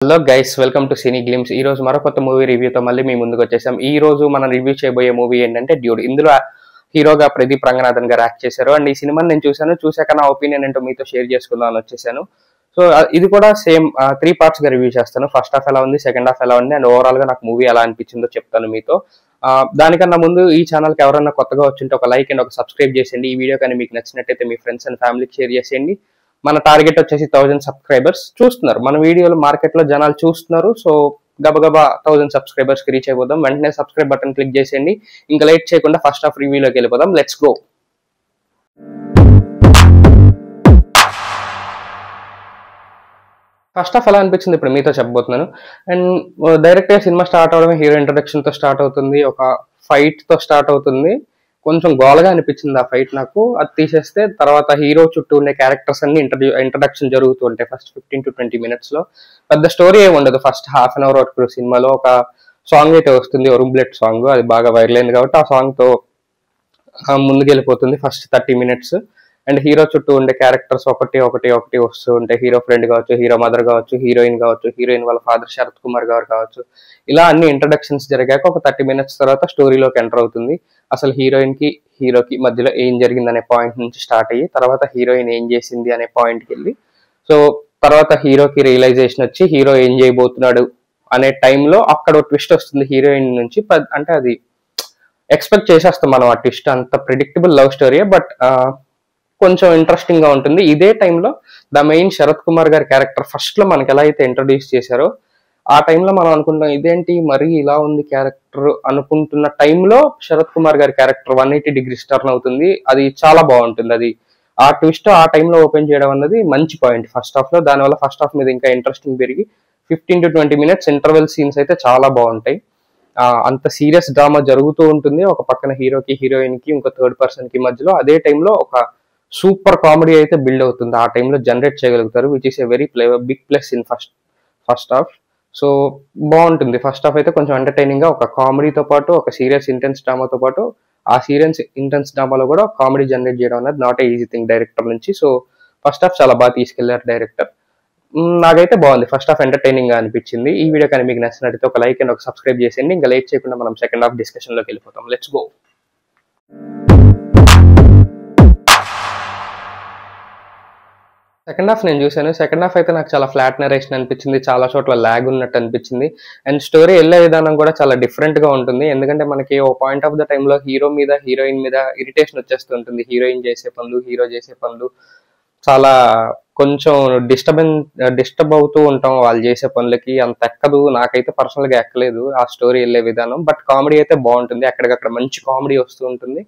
Hello guys, welcome to cine glimpse. ఈ రోజు మరో కొత్త మూవీ రివ్యూతో మళ్ళీ మీ ముందుకు వచ్చేసాం. ఈ రోజు మనం రివ్యూ చేయబోయే మూవీ ఏంటంటే డ్యూడ్. ఇందులో హీరోగా ప్రదీప్ రంగనాథన్ గారు యాక్ట్ చేశారు. అండ్ ఈ సినిమాని నేను చూశాక నా ఒపీనియన్ ఏంటో మీతో షేర్ చేసుకుందాం అని వచ్చేసాను. సో ఇది కూడా సేమ్ 3 parts గా రివ్యూ చేస్తాను. ఫస్ట్ హాఫ్ ఎలా ఉంది, సెకండ్ హాఫ్ ఎలా ఉంది, అండ్ ఓవరాల్ గా నాకు మూవీ ఎలా అనిపించిందో చెప్తాను మీతో. దానికన్నా ముందు ఈ ఛానల్ కి ఎవరైనా కొత్తగా వచ్చింటే ఒక లైక్ అండ్ ఒక సబ్స్క్రైబ్ చేసేయండి. ఈ వీడియో కానీ మీకు నచ్చినట్టయితే మీ ఫ్రెండ్స్ అండ్ ఫ్యామిలీకి షేర్ చేసేయండి. మన టార్గెట్ వచ్చేసి 1000 సబ్స్క్రైబర్స్ చూస్తున్నారు. మన వీడియోలు మార్కెట్ లో జనాలు చూస్తున్నారు. సో గబగబా 1000 సబ్స్క్రైబర్స్ కి రీచ్ అయిపోదాం. వెంటనే సబ్స్క్రైబ్ బటన్ క్లిక్ చేసేయండి. ఇంకా లేట్ చేయకుండా ఫస్ట్ హాఫ్ రివ్యూలోకి వెళ్ళిపోదాం. Let's go. ఫస్ట్ హాఫ్ ఎలా అనిపించింది ఇప్పుడు మీతో చెప్పబోతున్నాను. అండ్ డైరెక్ట్ గా సినిమా స్టార్ట్ అవడమే హీరో ఇంట్రొడక్షన్ తో స్టార్ట్ అవుతుంది. ఒక ఫైట్ తో స్టార్ట్ అవుతుంది. కొంచెం గోలగా అనిపించింది ఆ ఫైట్ నాకు. అది తీసేస్తే తర్వాత హీరో చుట్టూ ఉండే క్యారెక్టర్స్ అన్ని ఇంట్రడక్షన్ జరుగుతూ ఉంటాయి ఫస్ట్ 15 to 20 minutes లో. పెద్ద స్టోరీ ఏమి ఉండదు. ఫస్ట్ హాఫ్ అన్ అవర్ వరకు సినిమాలో ఒక సాంగ్ అయితే వస్తుంది, రుంబ్లెట్ సాంగ్. అది బాగా వైరల్ అయింది కాబట్టి ఆ సాంగ్ తో ముందుకెళ్ళిపోతుంది ఫస్ట్ 30 minutes. అండ్ హీరో చుట్టూ ఉండే క్యారెక్టర్స్ ఒకటి వస్తూ ఉంటాయి. హీరో ఫ్రెండ్ కావచ్చు, హీరో మదర్ కావచ్చు, హీరోయిన్ కావచ్చు, హీరోయిన్ వాళ్ళ ఫాదర్ శరత్ కుమార్ గారు కావచ్చు. ఇలా అన్ని ఇంట్రడక్షన్స్ జరిగాక ఒక 30 minutes తర్వాత స్టోరీలోకి ఎంటర్ అవుతుంది. అసలు హీరోకి మధ్యలో ఏం జరిగింది అనే పాయింట్ నుంచి స్టార్ట్ అయ్యి తర్వాత హీరోయిన్ ఏం చేసింది అనే పాయింట్కి వెళ్ళి, సో తర్వాత హీరోకి రియలైజేషన్ వచ్చి హీరో ఏం చేయబోతున్నాడు అనే టైంలో అక్కడ ట్విస్ట్ వస్తుంది హీరోయిన్ నుంచి. అంటే అది ఎక్స్పెక్ట్ చేసేస్తాం మనం. ఆ ట్విస్ట్ అంత ప్రిడిక్టబుల్ లవ్ స్టోరీ, బట్ కొంచెం ఇంట్రెస్టింగ్ గా ఉంటుంది. ఇదే టైంలో ద మెయిన్ శరత్ కుమార్ గారి క్యారెక్టర్ ఫస్ట్ లో మనకి ఎలా అయితే ఇంట్రొడ్యూస్ చేశారో ఆ టైంలో మనం అనుకుంటాం ఇదేంటి మరీ ఇలా ఉంది క్యారెక్టర్ అనుకుంటున్న టైంలో శరత్ కుమార్ గారి క్యారెక్టర్ 180 degrees టర్న్ అవుతుంది. అది చాలా బాగుంటుంది. అది ఆ ట్విస్ట్ ఆ టైంలో ఓపెన్ చేయడం అన్నది మంచి పాయింట్ ఫస్ట్ హాఫ్ లో. దానివల్ల ఫస్ట్ హాఫ్ మీద ఇంకా ఇంట్రెస్టింగ్ పెరిగి 15 to 20 minutes ఇంటర్వెల్ సీన్స్ అయితే చాలా బాగుంటాయి. అంత సీరియస్ డ్రామా జరుగుతూ ఉంటుంది. ఒక పక్కన హీరోకి హీరోయిన్ కి ఇంకో థర్డ్ పర్సన్ కి మధ్యలో అదే టైంలో ఒక సూపర్ కామెడీ అయితే బిల్డ్ అవుతుంది. ఆ టైంలో జనరేట్ చేయగలుగుతారు, which is a very big plus in first half. So బాగుంటుంది. ఫస్ట్ హాఫ్ అయితే కొంచెం ఎంటర్టైనింగ్ గా ఒక కామెడీతో పాటు ఒక సీరియస్ ఇంటెన్స్ డ్రామాతో పాటు ఆ సీరియస్ ఇంటెన్స్ డ్రామాలో కూడా కామెడీ జనరేట్ చేయడం అనేది not a easy thing director నుంచి. సో ఫస్ట్ హాఫ్ చాలా బాగా తీసుకెళ్లారు డైరెక్టర్. నాకైతే బాగుంది. ఫస్ట్ హాఫ్ ఎంటర్టైనింగ్ గా అనిపించింది. ఈ వీడియో కానీ మీకు నచ్చినట్లయితే ఒక లైక్ అండ్ ఒక సబ్స్క్రైబ్ చేసేయండి. ఇంకా లేట్ చేయకుండా మనం సెకండ్ హాఫ్ డిస్కషన్ లోకి వెళ్ళిపోతాం. Let's go. సెకండ్ హాఫ్ నేను చూశాను. సెకండ్ హాఫ్ అయితే నాకు చాలా ఫ్లాట్ నరేషన్ అనిపించింది. చాలా చోట్ల ల్యాగ్ ఉన్నట్టు అనిపించింది. అండ్ స్టోరీ వెళ్ళే విధానం కూడా చాలా డిఫరెంట్ గా ఉంటుంది. ఎందుకంటే మనకి ఓ పాయింట్ ఆఫ్ ద టైంలో హీరో మీద హీరోయిన్ మీద ఇరిటేషన్ వచ్చేస్తుంటుంది. హీరోయిన్ చేసే పనులు, హీరో చేసే పనులు చాలా కొంచెం డిస్టర్బ్ అవుతూ ఉంటాం. వాళ్ళు చేసే పనులకి అంత ఎక్కదు. నాకైతే పర్సనల్ గా ఎక్కలేదు ఆ స్టోరీ వెళ్ళే విధానం. బట్ కామెడీ అయితే బాగుంటుంది. అక్కడికక్కడ మంచి కామెడీ వస్తూ ఉంటుంది.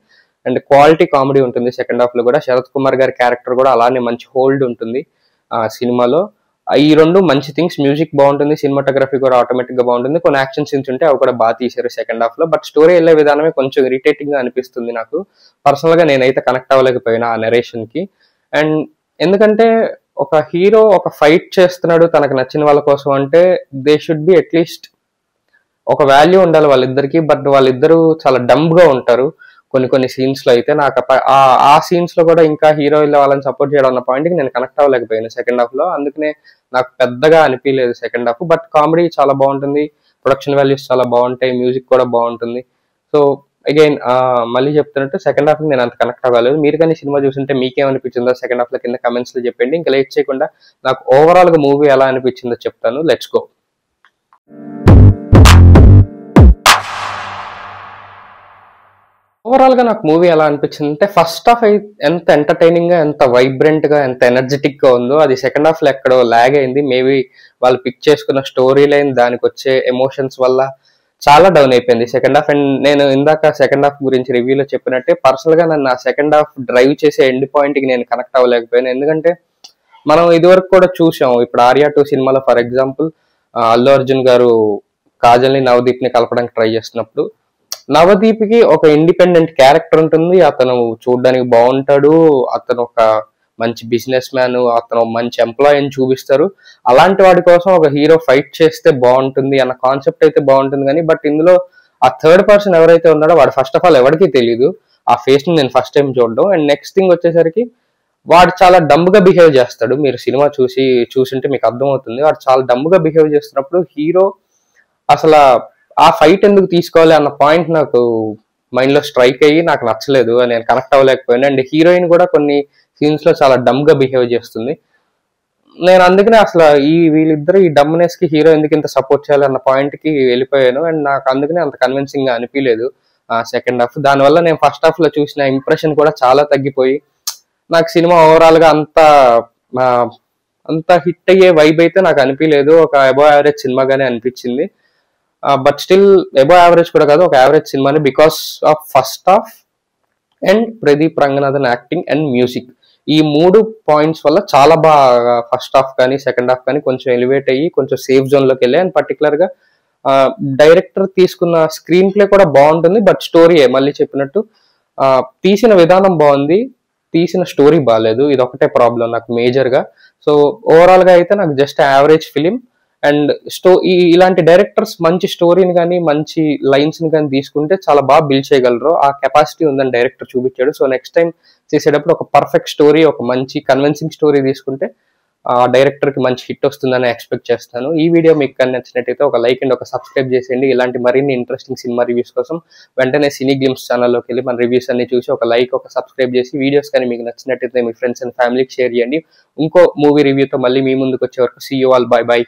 అండ్ క్వాలిటీ కామెడీ ఉంటుంది సెకండ్ హాఫ్ లో కూడా. శరత్ కుమార్ గారి క్యారెక్టర్ కూడా అలానే మంచి హోల్డ్ ఉంటుంది ఆ సినిమాలో. ఈ రెండు మంచి థింగ్స్. మ్యూజిక్ బాగుంటుంది, సినిమాటోగ్రఫీ కూడా ఆటోమేటిక్ గా బాగుంటుంది. కొన్ని యాక్షన్ సీన్స్ ఉంటే అవి కూడా బాగా తీశారు సెకండ్ హాఫ్ లో. బట్ స్టోరీ వెళ్ళే విధానమే కొంచెం ఇరిటేటింగ్ గా అనిపిస్తుంది నాకు. పర్సనల్ గా నేనైతే కనెక్ట్ అవ్వలేకపోయినా ఆ నరేషన్ కి. అండ్ ఎందుకంటే ఒక హీరో ఒక ఫైట్ చేస్తున్నాడు తనకు నచ్చిన వాళ్ళ కోసం అంటే దే షుడ్ బి అట్లీస్ట్ ఒక వాల్యూ ఉండాలి వాళ్ళిద్దరికి. బట్ వాళ్ళిద్దరూ చాలా డంబ్ గా ఉంటారు కొన్ని సీన్స్ లో అయితే. నాకు ఆ సీన్స్ లో కూడా ఇంకా హీరో వాళ్ళని సపోర్ట్ చేయడం అన్న పాయింట్ కి నేను కనెక్ట్ అవ్వలేకపోయాను సెకండ్ హాఫ్ లో. అందుకనే నాకు పెద్దగా అనిపించలేదు సెకండ్ హాఫ్. బట్ కామెడీ చాలా బాగుంటుంది, ప్రొడక్షన్ వాల్యూస్ చాలా బాగుంటాయి, మ్యూజిక్ కూడా బాగుంటుంది. సో అగైన్ మళ్ళీ చెప్తున్నట్టు సెకండ్ హాఫ్ నేను అంత కనెక్ట్ అవ్వలేదు. మీరు కానీ సినిమా చూస్తుంటే మీకేమనిపించిందో సెకండ్ హాఫ్ లో కింద కమెంట్స్ లో చెప్పండి. ఇంకా లేట్ చేయకుండా నాకు ఓవరాల్ గా మూవీ ఎలా అనిపించిందో చెప్తాను. Let's go. ఓవరాల్ గా నాకు మూవీ ఎలా అనిపించింది అంటే ఫస్ట్ హాఫ్ ఎంత ఎంటర్టైనింగ్ గా, ఎంత వైబ్రెంట్ గా, ఎంత ఎనర్జెటిక్ గా ఉందో అది సెకండ్ హాఫ్ లో ఎక్కడో లాగ్ అయింది. మేబీ వాళ్ళు పిక్ చేసుకున్న స్టోరీ లైన్, దానికి వచ్చే ఎమోషన్స్ వల్ల చాలా డౌన్ అయిపోయింది సెకండ్ హాఫ్. అండ్ నేను ఇందాక సెకండ్ హాఫ్ గురించి రివ్యూలో చెప్పినట్టే పర్సనల్ గా నన్ను ఆ సెకండ్ హాఫ్ డ్రైవ్ చేసే ఎండ్ పాయింట్ కి నేను కనెక్ట్ అవ్వలేకపోయాను. ఎందుకంటే మనం ఇదివరకు కూడా చూసాం. ఇప్పుడు ఆర్యా 2 సినిమాలో ఫర్ ఎగ్జాంపుల్ అల్లు అర్జున్ గారు కాజల్ ని నవదీప్ ని కలపడానికి ట్రై చేస్తున్నప్పుడు నవదీప్ కి ఒక ఇండిపెండెంట్ క్యారెక్టర్ ఉంటుంది. అతను చూడడానికి బాగుంటాడు, అతను ఒక మంచి బిజినెస్ మ్యాన్, అతను మంచి ఎంప్లాయ్ అని చూపిస్తారు. అలాంటి వాడి కోసం ఒక హీరో ఫైట్ చేస్తే బాగుంటుంది అన్న కాన్సెప్ట్ అయితే బాగుంటుంది. కానీ బట్ ఇందులో ఆ థర్డ్ పర్సన్ ఎవరైతే ఉన్నాడో వాడు ఫస్ట్ ఆఫ్ ఆల్ ఎవరికీ తెలియదు. ఆ ఫేస్ ని నేను ఫస్ట్ టైం చూడడం. అండ్ నెక్స్ట్ థింగ్ వచ్చేసరికి వాడు చాలా డంబ్గా బిహేవ్ చేస్తాడు. మీరు సినిమా చూసింటే మీకు అర్థమవుతుంది. వాడు చాలా డంబ్గా బిహేవ్ చేస్తున్నప్పుడు హీరో అసలు ఆ ఫైట్ ఎందుకు తీసుకోవాలి అన్న పాయింట్ నాకు మైండ్ లో స్ట్రైక్ అయ్యి నాకు నచ్చలేదు, నేను కనెక్ట్ అవ్వలేకపోయాను. అండ్ హీరోయిన్ కూడా కొన్ని సీన్స్ లో చాలా డంబ్గా బిహేవ్ చేస్తుంది. నేను అందుకనే అసలు వీళ్ళిద్దరు ఈ డమ్నెస్ కి హీరో ఎందుకు ఇంత సపోర్ట్ చేయాలి అన్న పాయింట్ కి వెళ్ళిపోయాను. అండ్ నాకు అందుకనే అంత కన్విన్సింగ్ గా అనిపించలేదు సెకండ్ హాఫ్. దానివల్ల నేను ఫస్ట్ హాఫ్ లో చూసిన ఇంప్రెషన్ కూడా చాలా తగ్గిపోయి నాకు సినిమా ఓవరాల్ గా అంత హిట్ అయ్యే వైబ్ అయితే నాకు అనిపించలేదు. ఒక అబోవ్ యావరేజ్ సినిమాగానే అనిపించింది. బట్ స్టిల్ అబోవ్ యావరేజ్ కూడా కాదు, ఒక యావరేజ్ సినిమాని, because of first half and Pradeep Ranganathan acting and music. ఈ 3 పాయింట్స్ వల్ల చాలా బాగా ఫస్ట్ హాఫ్ కానీ సెకండ్ హాఫ్ కానీ కొంచెం ఎలివేట్ అయ్యి కొంచెం సేఫ్ జోన్ లోకి వెళ్ళాయి. అండ్ పర్టికులర్ గా డైరెక్టర్ తీసుకున్న స్క్రీన్ ప్లే కూడా బాగుంటుంది. బట్ స్టోరీ మళ్ళీ చెప్పినట్టు తీసిన విధానం బాగుంది, తీసిన స్టోరీ బాగాలేదు. ఇది ఒకటే ప్రాబ్లం నాకు మేజర్ గా. సో ఓవరాల్ గా అయితే నాకు జస్ట్ యావరేజ్ ఫిలిం. అండ్ ఇలాంటి డైరెక్టర్స్ మంచి స్టోరీని కానీ మంచి లైన్స్ ని కానీ తీసుకుంటే చాలా బాగా బిల్డ్ చేయగలరు. ఆ కెపాసిటీ ఉందని డైరెక్టర్ చూపించాడు. సో నెక్స్ట్ టైం చేసేటప్పుడు ఒక పర్ఫెక్ట్ స్టోరీ, ఒక మంచి కన్విన్సింగ్ స్టోరీ తీసుకుంటే ఆ డైరెక్టర్ కి మంచి హిట్ వస్తుందని ఎక్స్పెక్ట్ చేస్తాను. ఈ వీడియో మీకు కానీ నచ్చినట్టయితే ఒక లైక్ అండ్ ఒక సబ్స్క్రైబ్ చేసేయండి. ఇలాంటి మరిన్ని ఇంట్రెస్టింగ్ సినిమా రివ్యూస్ కోసం వెంటనే సినీ గ్లిమ్స్ ఛానల్లోకి వెళ్ళి మన రివ్యూస్ అన్ని చూసి ఒక లైక్ ఒక సబ్స్క్రైబ్ చేసి వీడియోస్ కానీ మీకు నచ్చినట్టయితే మీ ఫ్రెండ్స్ అండ్ ఫ్యామిలీకి షేర్ చేయండి. ఇంకో మూవీ రివ్యూతో మళ్ళీ మీ ముందుకు వచ్చే వరకు see you all, bye by.